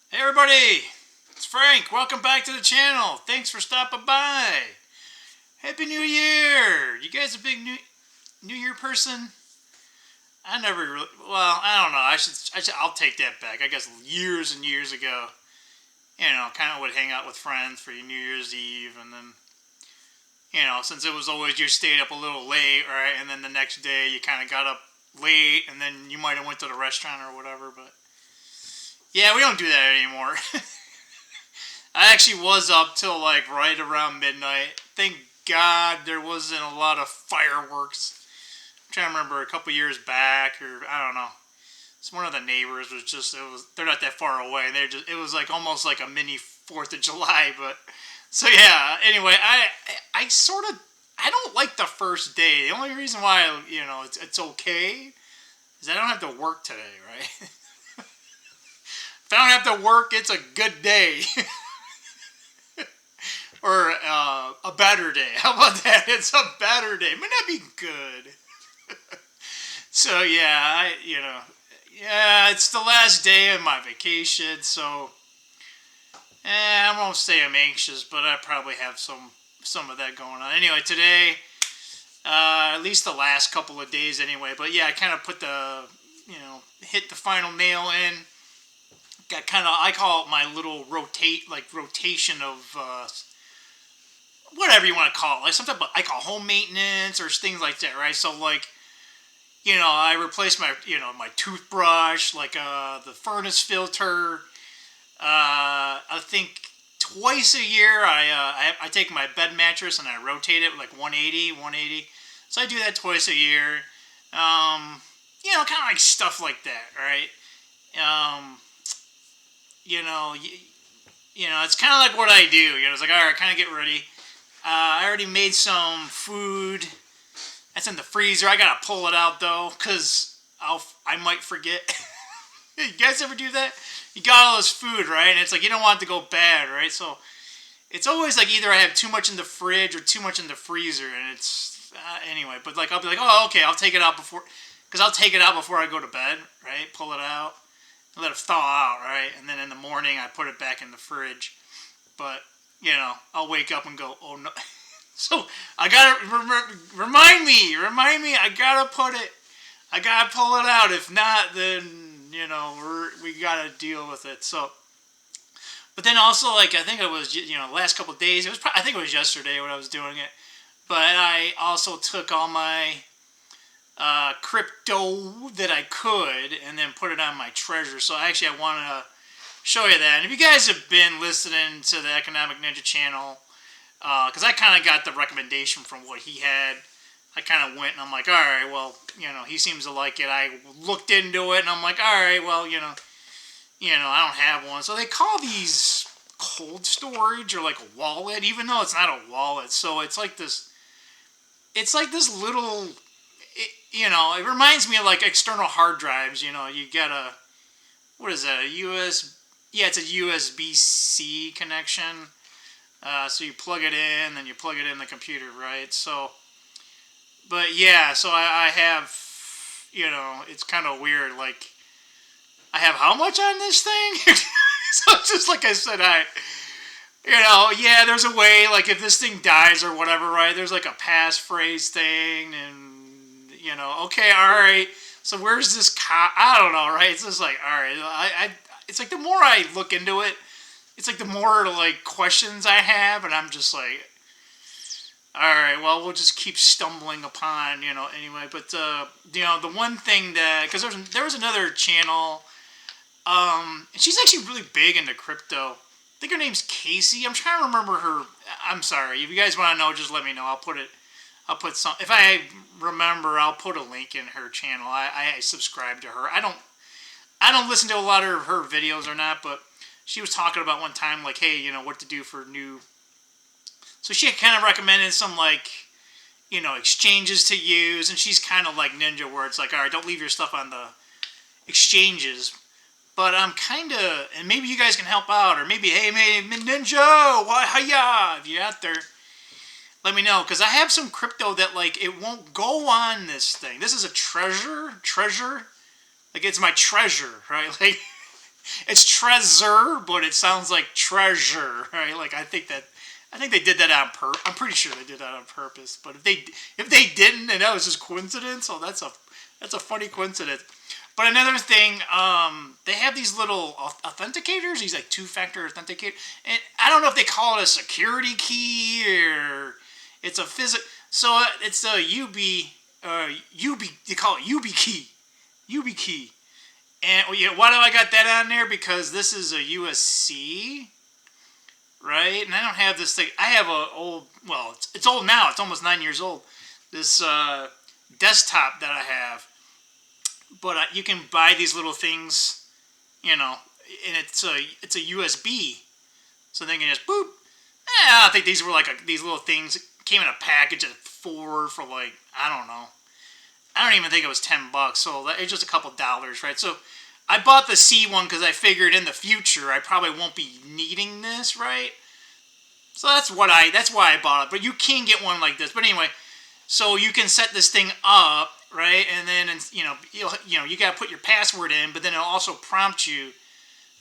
Hey everybody, it's Frank. Welcome back to the channel. Thanks for stopping by. Happy New Year! You guys a big New Year person? I never really. Well, I don't know. I'll take that back. I guess years and years ago, kind of would hang out with friends for New Year's Eve, and then, since it was always you stayed up a little late, right? And then the next day you kind of got up late, and then you might have went to the restaurant or whatever. But yeah, we don't do that anymore. I actually was up till like right around midnight. Thank God there wasn't a lot of fireworks. I'm trying to remember a couple years back, or I don't know. It's one of the neighbors was just they're not that far away. It was like almost like a mini 4th of July. But so yeah. Anyway, I sort of I don't like the first day. The only reason why it's okay is I don't have to work today, right? If I don't have to work, it's a good day. Or a better day. How about that? It's a better day. It might not be good. So yeah, yeah, it's the last day of my vacation. So I won't say I'm anxious, but I probably have some of that going on. Anyway, today, at least the last couple of days, anyway. But yeah, I kind of put hit the final nail in. Got kind of, I call it my little rotation of whatever you want to call it, like something I call home maintenance or things like that, right? So like, I replaced my toothbrush, like the furnace filter. I think twice a year I take my bed mattress and I rotate it like 180. So I do that twice a year. Kind of like stuff like that, right? Um, it's kind of like what I do. It's like, all right, kind of get ready. I already made some food. That's in the freezer. I gotta pull it out though, cause I might forget. You guys ever do that? You got all this food, right? And it's like you don't want it to go bad, right? So it's always like either I have too much in the fridge or too much in the freezer, and it's anyway. But like I'll be like, oh, okay, I'll take it out cause I'll take it out before I go to bed, right? Pull it out, let it thaw out, right? And then in the morning I put it back in the fridge. But I'll wake up and go, oh no. So I gotta remind me. I gotta pull it out. If not, then we gotta deal with it. So, but then also like I think it was the last couple of days. I think it was yesterday when I was doing it. But I also took all my crypto that I could and then put it on my treasure. So actually I want to show you that. And if you guys have been listening to the Economic Ninja channel, because I kind of got the recommendation from what he had, I kind of went and I'm like, all right, well, he seems to like it. I looked into it and I'm like, all right, well, I don't have one. So they call these cold storage or like a wallet, even though it's not a wallet. So it's like this little, it reminds me of like external hard drives. You got what is that, a yeah, it's a USB-C connection. So you plug it in, then you plug it in the computer, right? So, but yeah, so I have, it's kind of weird. Like, I have how much on this thing? So it's just like I said, yeah, there's a way, like if this thing dies or whatever, right? There's like a passphrase thing, and, okay, all right. So where's this I don't know, right? It's just like, all right, it's like the more I look into it, it's like the more like questions I have, and I'm just like, all right, well, we'll just keep stumbling upon, anyway. But the one thing that, because there was another channel, and she's actually really big into crypto. I think her name's Casey. I'm trying to remember her. I'm sorry. If you guys want to know, just let me know. I'll put some. If I remember, I'll put a link in her channel. I subscribe to her. I don't listen to a lot of her videos or not, but she was talking about one time, like, hey, what to do for new. So she kind of recommended some, like, exchanges to use, and she's kind of like Ninja, where it's like, all right, don't leave your stuff on the exchanges. But I'm kind of, and maybe you guys can help out, or maybe, hey, Ninja, hiya, if you're out there, let me know, because I have some crypto that, like, it won't go on this thing. This is a treasure, like, it's my treasure, right? Like, It's treasure, but it sounds like treasure, right? Like I think they did that on purpose. I'm pretty sure they did that on purpose. But if they didn't, and that was just coincidence, oh, that's a funny coincidence. But another thing, they have these little authenticators, these like two-factor authenticators, and I don't know if they call it a security key or it's a So it's a UB. They call it UB key, UB key. And yeah, why do I got that on there? Because this is a USC, right? And I don't have this thing. I have a old. Well, it's old now. It's almost 9 years old. This desktop that I have. But you can buy these little things, and it's a USB, so they can just boop. I think these were like these little things came in a package of 4 for like I don't know. I don't even think it was $10, so it's just a couple dollars, right? So I bought the C one because I figured in the future I probably won't be needing this, right? So that's why I bought it. But you can get one like this. But anyway, so you can set this thing up, right? And then you got to put your password in, but then it'll also prompt you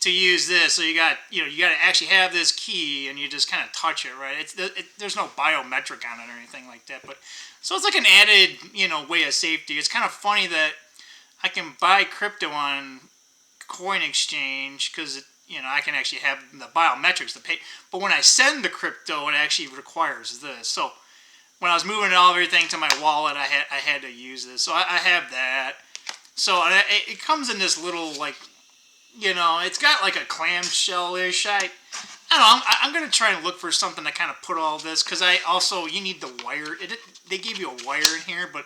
to use this. So you got to actually have this key, and you just kind of touch it, right? There's no biometric on it or anything like that. But so it's like an added way of safety. It's kind of funny that I can buy crypto on Coin Exchange because I can actually have the biometrics to pay. But when I send the crypto, it actually requires this. So when I was moving everything to my wallet, I had to use this. So I have that. So it comes in this little it's got like a clamshell-ish. I don't know. I'm gonna try and look for something to kind of put all this because you need the wire. They gave you a wire in here, but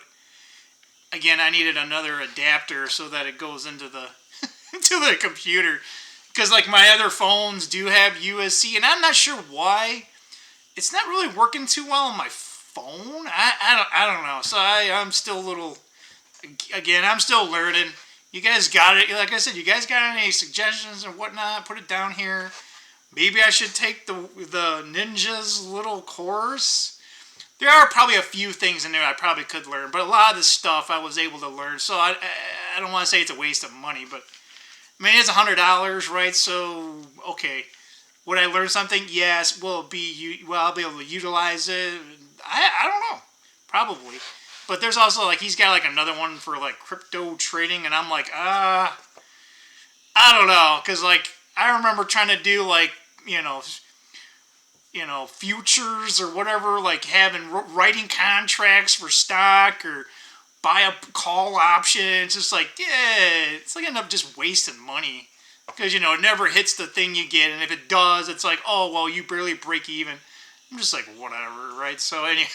again, I needed another adapter so that it goes into the into the computer because like my other phones do have USB, and I'm not sure why it's not really working too well on my phone. I don't know. So I'm still a little. Again, I'm still learning. You guys got it. Like I said, you guys got any suggestions and whatnot? Put it down here. Maybe I should take the Ninja's little course. There are probably a few things in there I probably could learn, but a lot of this stuff I was able to learn. So I don't want to say it's a waste of money, but I mean it's $100, right? So okay, would I learn something? Yes. Will I'll be able to utilize it? I don't know. Probably. But there's also like he's got like another one for like crypto trading, and I'm like I don't know, because like I remember trying to do like futures or whatever, like writing contracts for stock or buy a call option. It's just like it's like end up just wasting money because it never hits the thing you get, and if it does, it's like oh well you barely break even. I'm just like whatever, right? So anyway.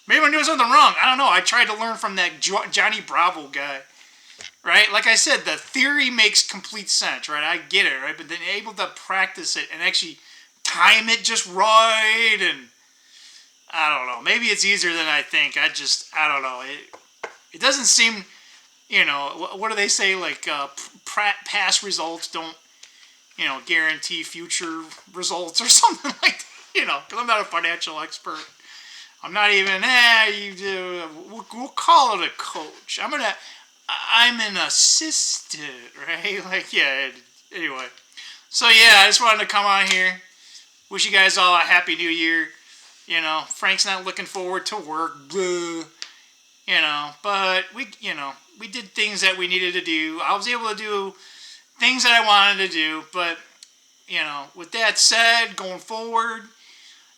Maybe I'm doing something wrong. I don't know. I tried to learn from that Johnny Bravo guy, right? Like I said, the theory makes complete sense, right? I get it, right? But then able to practice it and actually time it just right, and I don't know. Maybe it's easier than I think. I don't know. It doesn't seem, what do they say? Like past results don't, guarantee future results or something like that. Because I'm not a financial expert. I'm not even. You do. We'll call it a coach. I'm an assistant, right? Like Anyway, so I just wanted to come on here. Wish you guys all a happy New Year. Frank's not looking forward to work. Blah. But we did things that we needed to do. I was able to do things that I wanted to do. But with that said, going forward.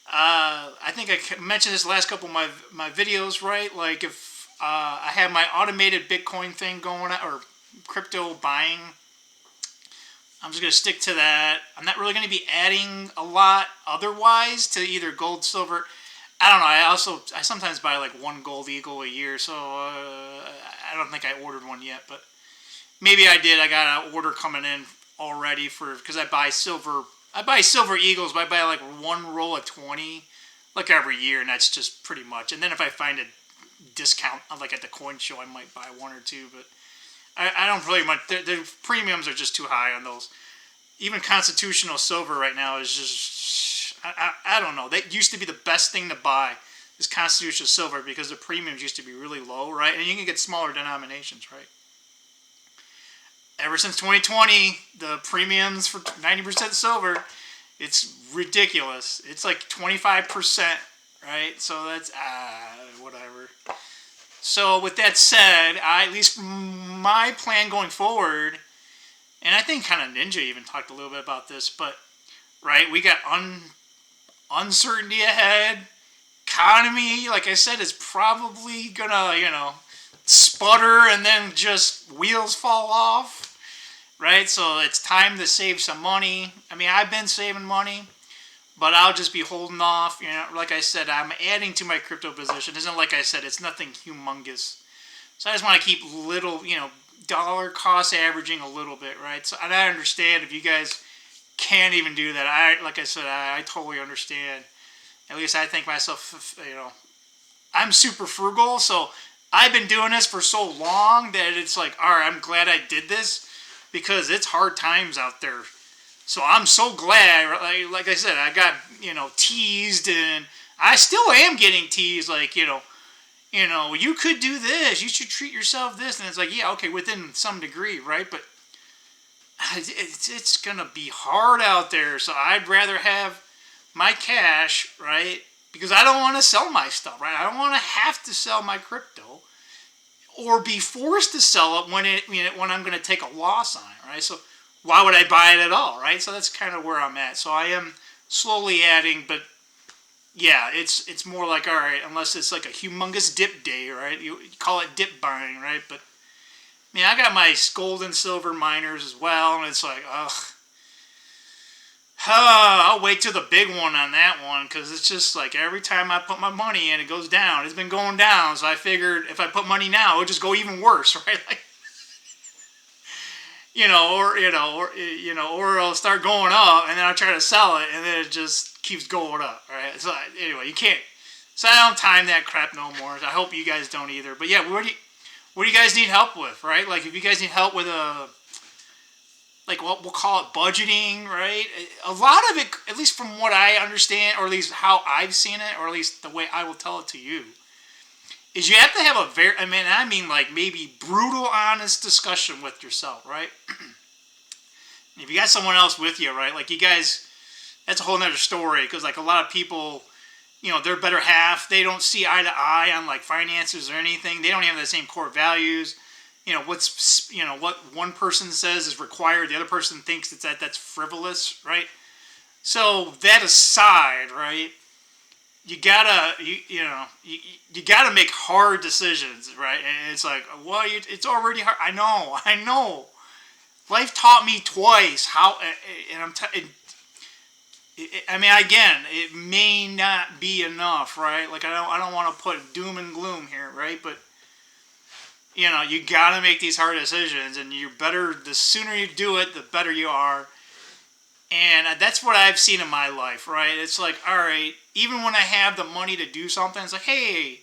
I think I mentioned this last couple of my videos, right? Like if I have my automated Bitcoin thing going on, or crypto buying, I'm just going to stick to that. I'm not really going to be adding a lot otherwise to either gold, silver. I don't know. I sometimes buy like one gold eagle a year, so I don't think I ordered one yet, but maybe I did. I got an order coming in already because I buy silver. I buy silver eagles, but I buy like one roll of 20 like every year, and that's just pretty much. And then if I find a discount, like at the coin show, I might buy one or two, but I don't really much. The premiums are just too high on those. Even constitutional silver right now is just, I don't know. That used to be the best thing to buy is constitutional silver because the premiums used to be really low, right? And you can get smaller denominations, right? ever since 2020, the premiums for 90% silver, it's ridiculous. It's like 25%, right? So that's whatever. So with that said, at least my plan going forward, and I think kind of Ninja even talked a little bit about this, but right, we got uncertainty ahead. Economy, like I said, is probably gonna, sputter and then just wheels fall off, right? So it's time to save some money. I mean, I've been saving money, but I'll just be holding off. Like I said, I'm adding to my crypto position. Isn't like I said, it's nothing humongous. So I just want to keep little, dollar cost averaging a little bit, right? So and I understand if you guys can't even do that. Like I said, I totally understand. At least I think myself, I'm super frugal, so I've been doing this for so long that it's like, all right, I'm glad I did this because it's hard times out there. So I'm so glad, like I said, I got, teased, and I still am getting teased, like, you could do this, you should treat yourself this, and it's like, yeah, okay, within some degree, right? But it's going to be hard out there, so I'd rather have my cash, right? Because I don't want to sell my stuff, right? I don't want to have to sell my crypto or be forced to sell it when I'm going to take a loss on it, right? So why would I buy it at all, right? So that's kind of where I'm at. So I am slowly adding, but yeah, it's more like, all right, unless it's like a humongous dip day, right? You call it dip buying, right? But I got my gold and silver miners as well, and it's like, ugh. I'll wait till the big one on that one, because it's just like every time I put my money in, it goes down. It's been going down, so I figured if I put money now, it'll just go even worse, right? Like, or it'll start going up, and then I'll try to sell it, and then it just keeps going up, right? So anyway, you can't. So I don't time that crap no more. I hope you guys don't either. But yeah, what do you guys need help with, right? Like if you guys need help with like what we'll call it budgeting, right? A lot of it, at least from what I understand, or at least how I've seen it, or at least the way I will tell it to you, is you have to have I mean like maybe brutal, honest discussion with yourself, right? If you got someone else with you, right? Like you guys, that's a whole nother story, because like a lot of people, their better half, they don't see eye to eye on like finances or anything. They don't have the same core values. What one person says is required, the other person thinks that's frivolous, right? So that aside, right, you gotta you gotta make hard decisions, right? And it's like, well, it's already hard. I know. Life taught me twice how, and again, it may not be enough, right? Like I don't want to put doom and gloom here, right? But you gotta make these hard decisions, and the sooner you do it, the better you are. And that's what I've seen in my life, right? It's like, all right, even when I have the money to do something, it's like, hey,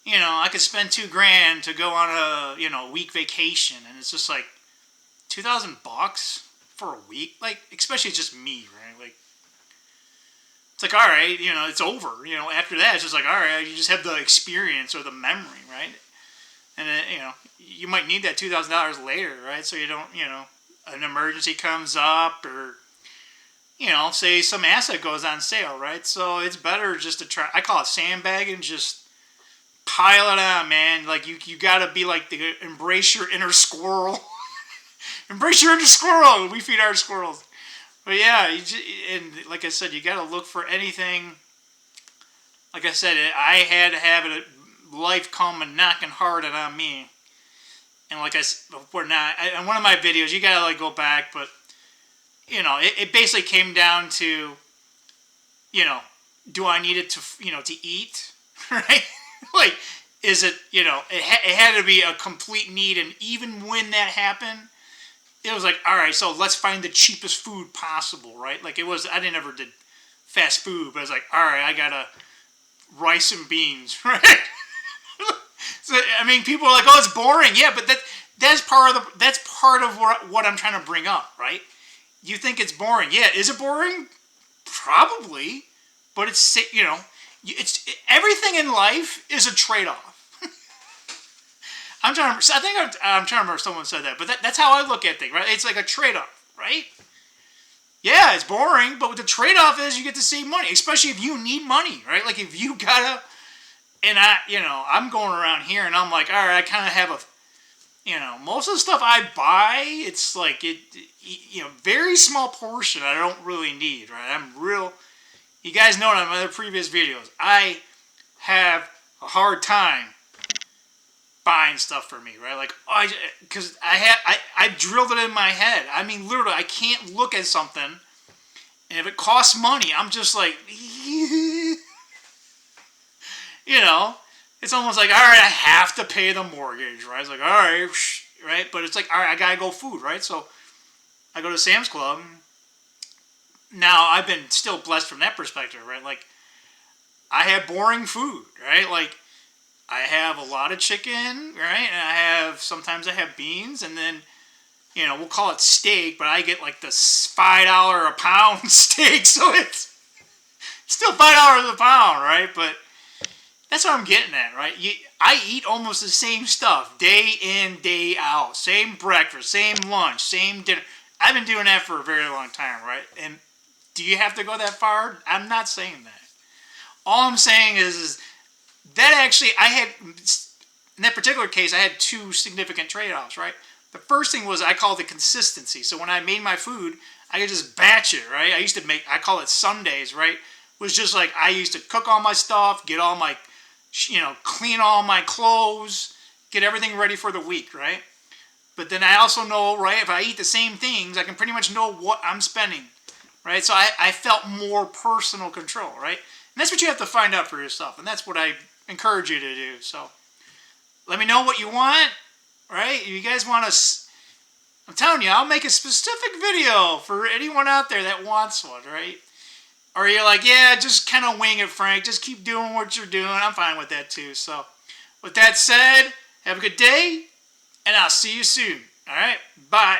I could spend $2,000 to go on a, week vacation, and it's just like $2,000 for a week, like, especially just me, right? Like, it's like, all right, it's over. After that, it's just like, all right, you just have the experience or the memory, right? And then, you might need that $2,000 later, right? So you don't, an emergency comes up, or, say some asset goes on sale, right? So it's better just to try, I call it sandbagging, just pile it on, man. Like, you gotta be like embrace your inner squirrel. Embrace your inner squirrel. We feed our squirrels. But yeah, and like I said, you gotta look for anything. Like I said, I had to have it. Life come and knocking hard on me, and like I said before, now in one of my videos, you gotta like go back, but it basically came down to, do I need it to eat, right? Like, is it, it had to be a complete need, and even when that happened, it was like, all right, so let's find the cheapest food possible, right? Like I didn't ever did fast food, but I was like, all right, I gotta rice and beans, right? So people are like, "Oh, it's boring." Yeah, but that's part of what I'm trying to bring up, right? You think it's boring? Yeah, is it boring? Probably, but it's everything in life is a trade-off. I'm trying to. I think I'm trying to remember if someone said that, but that's how I look at things, right? It's like a trade-off, right? Yeah, it's boring, but what the trade-off is you get to save money, especially if you need money, right? Like if you gotta, and I'm going around here and I'm like, all right, I kind of have most of the stuff I buy, it's like very small portion I don't really need, right? You guys know in my other previous videos, I have a hard time buying stuff for me, right? Like, because I drilled it in my head. I mean, literally, I can't look at something, and if it costs money, I'm just like, it's almost like, all right, I have to pay the mortgage, right? It's like, all right, right? But it's like, all right, I gotta go food, right? So I go to Sam's Club. Now, I've been still blessed from that perspective, right? Like, I have boring food, right? Like, I have a lot of chicken, right? And sometimes I have beans, and then, we'll call it steak, but I get like this $5 a pound steak, so it's still $5 a pound, right? But that's what I'm getting at, right? I eat almost the same stuff day in, day out. Same breakfast, same lunch, same dinner. I've been doing that for a very long time, right? And do you have to go that far? I'm not saying that. All I'm saying is that actually in that particular case, I had two significant trade-offs, right? The first thing was I called it consistency. So when I made my food, I could just batch it, right? I call it Sundays, right? It was just like I used to cook all my stuff, get all my, clean all my clothes, get everything ready for the week, right? But then I also know, right, if I eat the same things, I can pretty much know what I'm spending, right? So I felt more personal control, right? And that's what you have to find out for yourself. And that's what I encourage you to do. So let me know what you want, right? You guys want I'm telling you, I'll make a specific video for anyone out there that wants one, right? Or you're like, yeah, just kind of wing it, Frank. Just keep doing what you're doing. I'm fine with that too. So with that said, have a good day, and I'll see you soon. All right? Bye.